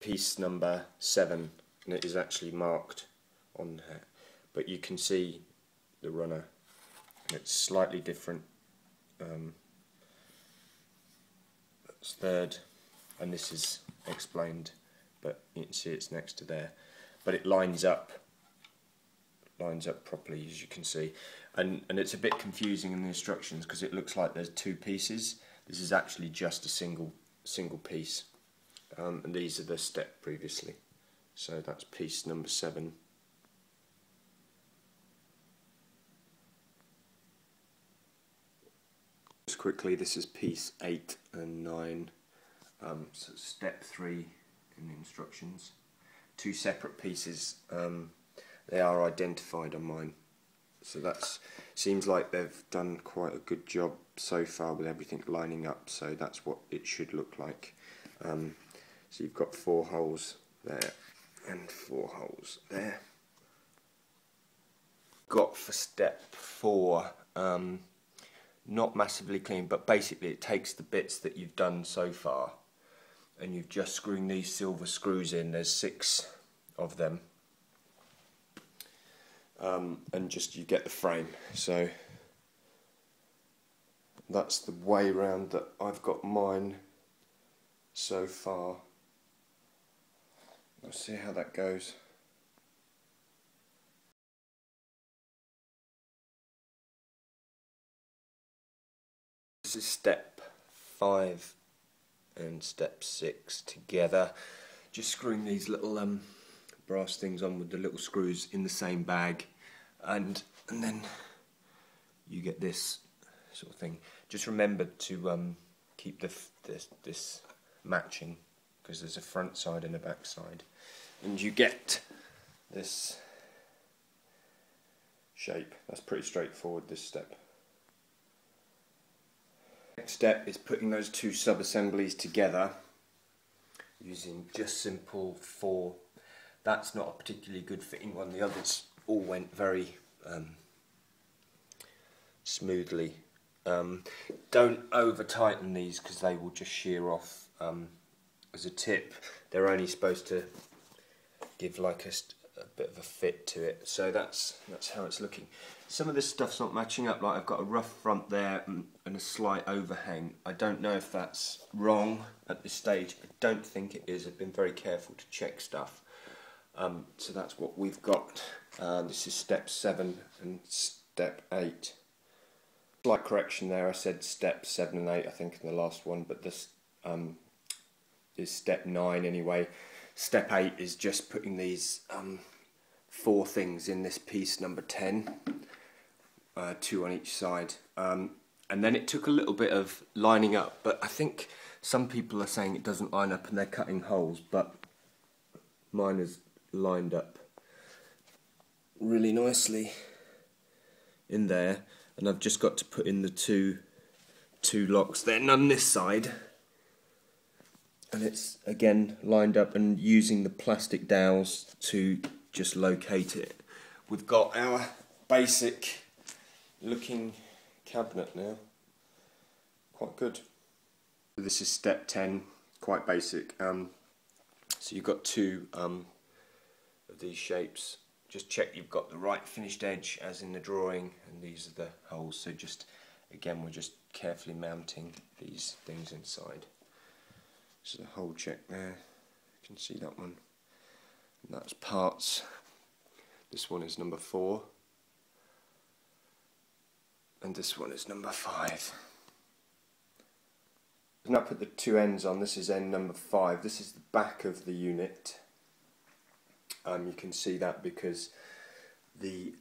piece number 7, and it is actually marked on here, but you can see the runner, and it's slightly different. That's 3rd, and this is explained, but you can see it's next to there, but it lines up properly, as you can see, and it's a bit confusing in the instructions because it looks like there's 2 pieces. This is actually just a single piece, and these are the step previously, so that's piece number 7. Just quickly, this is piece 8 and 9, so step 3 in the instructions. 2 separate pieces. They are identified on mine, so that seems like they've done quite a good job so far with everything lining up, so that's what it should look like. So you've got 4 holes there and 4 holes there. Got for step 4, not massively clean, but basically it takes the bits that you've done so far and you've just screwed these silver screws in. There's 6 of them, and just you get the frame. So that's the way round that I've got mine so far. Let's see how that goes. This is step 5 and step 6 together. Just screwing these little brass things on with the little screws in the same bag, and then you get this sort of thing. Just remember to keep this matching, because there's a front side and a back side, and you get this shape. That's pretty straightforward, this step. Next step is putting those 2 sub-assemblies together using just simple 4. That's not a particularly good fitting one. The others all went very smoothly. Don't over tighten these because they will just shear off. As a tip, they're only supposed to give like a bit of a fit to it. So that's how it's looking. Some of this stuff's not matching up. Like I've got a rough front there and a slight overhang. I don't know if that's wrong at this stage. I don't think it is. I've been very careful to check stuff. So that's what we've got. This is step 7 and step 8. Slight correction there. I said step 7 and 8 I think in the last one, but this is step 9 anyway. Step 8 is just putting these 4 things in this piece number 10, 2 on each side, and then it took a little bit of lining up, but I think some people are saying it doesn't line up and they're cutting holes, but mine is lined up really nicely in there, and I've just got to put in the two locks there, none this side. And it's again lined up, and using the plastic dowels to just locate it. We've got our basic looking cabinet now. Quite good. This is step 10, quite basic. So you've got 2 of these shapes. Just check you've got the right finished edge as in the drawing, and these are the holes. So just again, we're just carefully mounting these things inside. So the hole check there, you can see that one, and that's parts. This one is number 4, and this one is number 5. Now put the 2 ends on. This is end number 5. This is the back of the unit. You can see that because the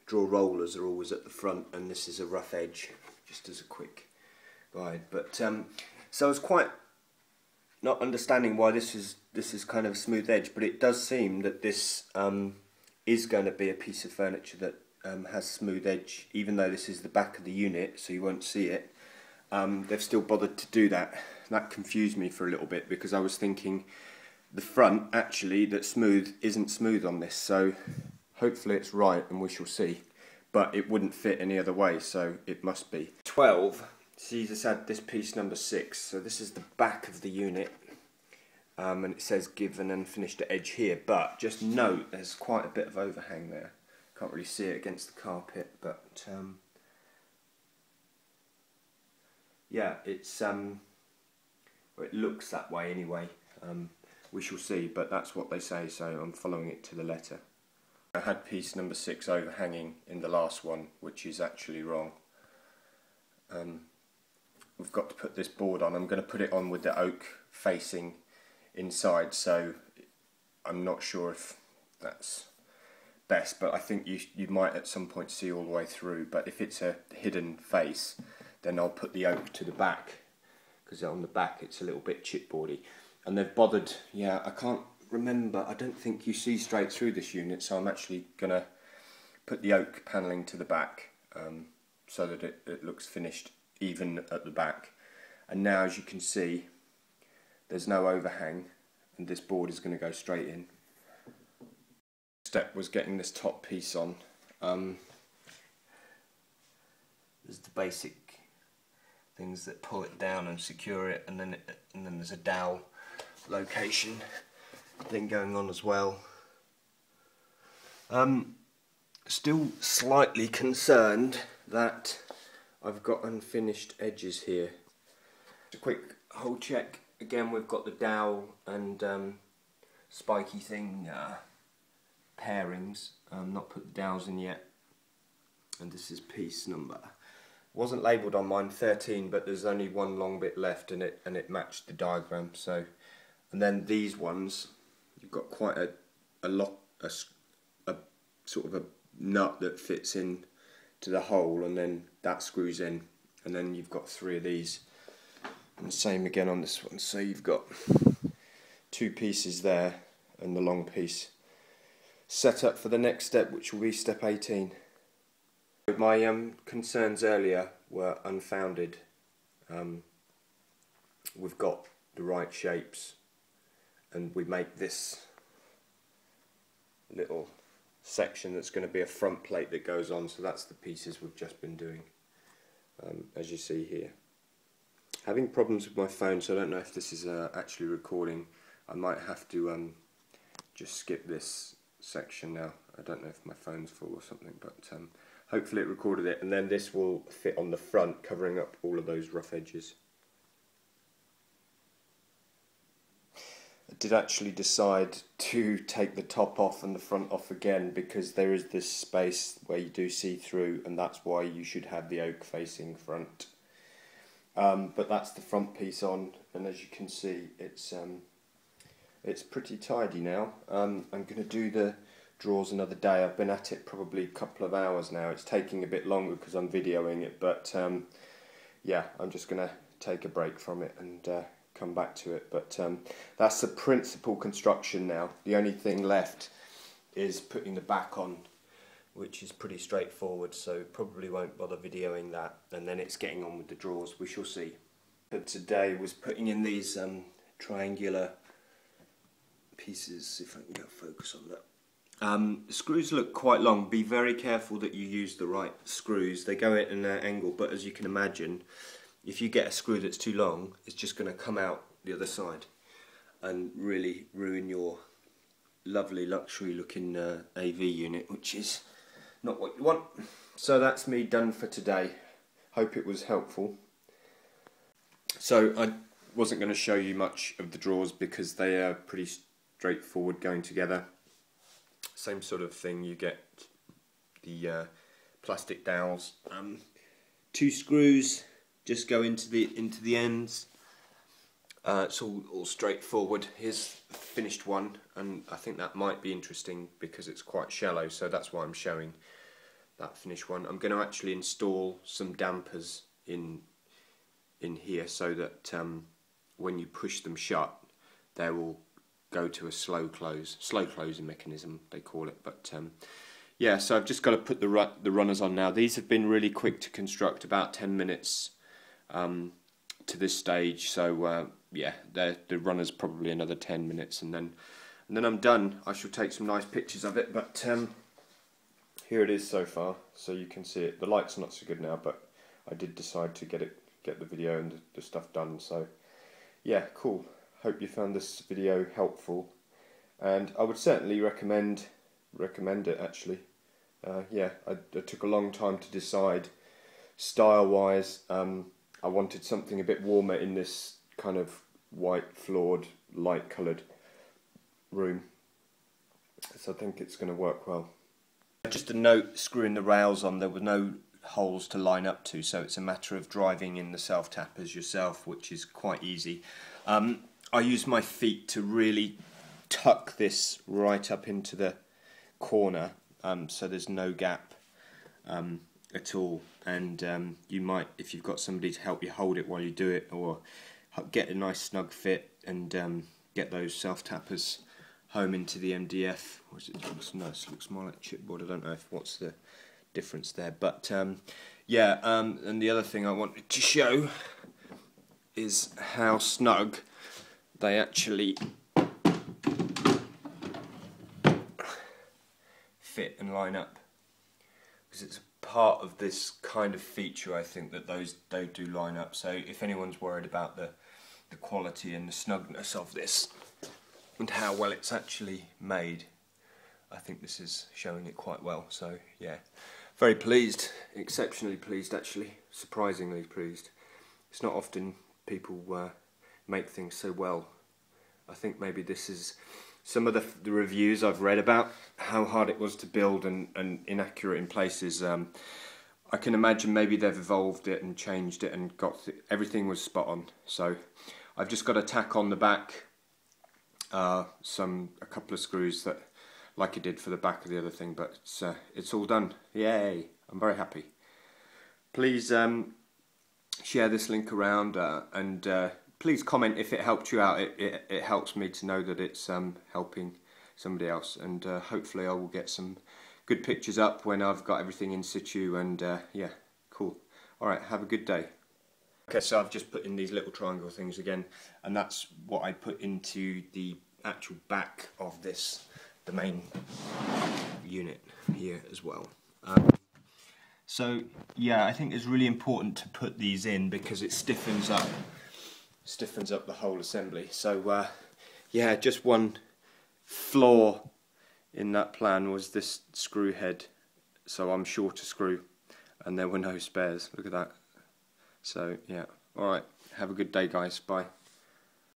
draw rollers are always at the front, and this is a rough edge, just as a quick guide. But so I was quite not understanding why this is kind of a smooth edge, but it does seem that this is going to be a piece of furniture that has smooth edge, even though this is the back of the unit, so you won't see it. They've still bothered to do that. That confused me for a little bit, because I was thinking the front actually that's smooth isn't smooth on this, so hopefully it's right and we shall see, but it wouldn't fit any other way, so it must be. 12. See, just had this piece number 6, so this is the back of the unit, and it says given and finished at edge here, but just note there's quite a bit of overhang there. Can't really see it against the carpet, but yeah, it's well, it looks that way anyway. We shall see, but that's what they say, so I'm following it to the letter. I had piece number 6 overhanging in the last one, which is actually wrong. We've got to put this board on. I'm going to put it on with the oak facing inside, so I'm not sure if that's best, but I think you might at some point see all the way through. But if it's a hidden face, then I'll put the oak to the back, because on the back it's a little bit chipboardy. And they've bothered, yeah, I can't remember, I don't think you see straight through this unit, so I'm actually going to put the oak panelling to the back, so that it looks finished even at the back. And now, as you can see, there's no overhang, and this board is going to go straight in. Step was getting this top piece on. There's the basic things that pull it down and secure it, and then there's a dowel location thing going on as well. Still slightly concerned that I've got unfinished edges here. Just a quick hole check. Again, we've got the dowel and spiky thing pairings. Not put the dowels in yet. And this is piece number. Wasn't labelled on mine, 13, but there's only one long bit left, and it matched the diagram. So, and then these ones, you've got quite a sort of a nut that fits in to the hole, and then that screws in, and then you've got 3 of these, and the same again on this one. So you've got 2 pieces there and the long piece set up for the next step, which will be step 18. My concerns earlier were unfounded. We've got the right shapes, and we make this little section that's going to be a front plate that goes on, so that's the pieces we've just been doing, as you see here. Having problems with my phone, so I don't know if this is actually recording. I might have to just skip this section now. I don't know if my phone's full or something, but hopefully it recorded it, and then this will fit on the front, covering up all of those rough edges. I did actually decide to take the top off and the front off again, because there is this space where you do see through, and that's why you should have the oak facing front. But that's the front piece on, and as you can see, it's pretty tidy now. I'm going to do the drawers another day. I've been at it probably a couple of hours now. It's taking a bit longer because I'm videoing it, but yeah, I'm just going to take a break from it and come back to it. But that's the principal construction now. The only thing left is putting the back on, which is pretty straightforward, so probably won't bother videoing that, and then it's getting on with the drawers. We shall see. But today was putting in these triangular pieces, if I can get focus on that. The screws look quite long. Be very careful that you use the right screws. They go at an angle, but as you can imagine, if you get a screw that's too long, it's just going to come out the other side and really ruin your lovely luxury looking AV unit, which is not what you want. So that's me done for today. Hope it was helpful. So I wasn't going to show you much of the drawers because they are pretty straightforward going together. Same sort of thing, you get the plastic dowels. 2 screws just go into the ends. It's all straightforward. Here's the finished one, and I think that might be interesting because it's quite shallow, so that's why I'm showing that finished one. I'm going to actually install some dampers in here so that when you push them shut, they will go to a slow closing mechanism they call it. But yeah, so I've just got to put the runners on now. These have been really quick to construct, about 10 minutes to this stage, so yeah, the runners probably another 10 minutes, and then I'm done. I shall take some nice pictures of it, but here it is so far, so you can see it. The light's not so good now, but I did decide to get the video and the stuff done, so yeah, cool. hope you found this video helpful, and I would certainly recommend it actually. Yeah, I took a long time to decide style wise. I wanted something a bit warmer in this kind of white floored, light coloured room, so I think it's going to work well. Just a note, screwing the rails on, there were no holes to line up to, so it's a matter of driving in the self-tappers yourself, which is quite easy. I use my feet to really tuck this right up into the corner, so there's no gap at all, and you might, if you've got somebody to help you hold it while you do it, or get a nice snug fit and get those self-tappers home into the MDF, which looks nice, looks more like chipboard. I don't know what's the difference there, but yeah, and the other thing I wanted to show is how snug they actually fit and line up, because it's part of this kind of feature, I think, that they do line up. So if anyone's worried about the quality and the snugness of this and how well it's actually made, I think this is showing it quite well. So yeah, very pleased, exceptionally pleased actually, surprisingly pleased. It's not often people make things so well. I think maybe this is some of the reviews I've read about how hard it was to build and inaccurate in places. I can imagine maybe they've evolved it and changed it and got everything was spot on. So I've just got to tack on the back a couple of screws that, like I did for the back of the other thing, but it's all done. Yay! I'm very happy. Please share this link around and please comment if it helped you out. It helps me to know that it's helping somebody else, and hopefully I will get some good pictures up when I've got everything in situ, and yeah, cool. Alright, have a good day. Okay, so I've just put in these little triangle things again, and that's what I put into the actual back of this, the main unit here as well. So yeah, I think it's really important to put these in because it stiffens up the whole assembly. So yeah, just one flaw in that plan was this screw head, so I'm short a screw and there were no spares. Look at that. So yeah, alright, have a good day guys, bye.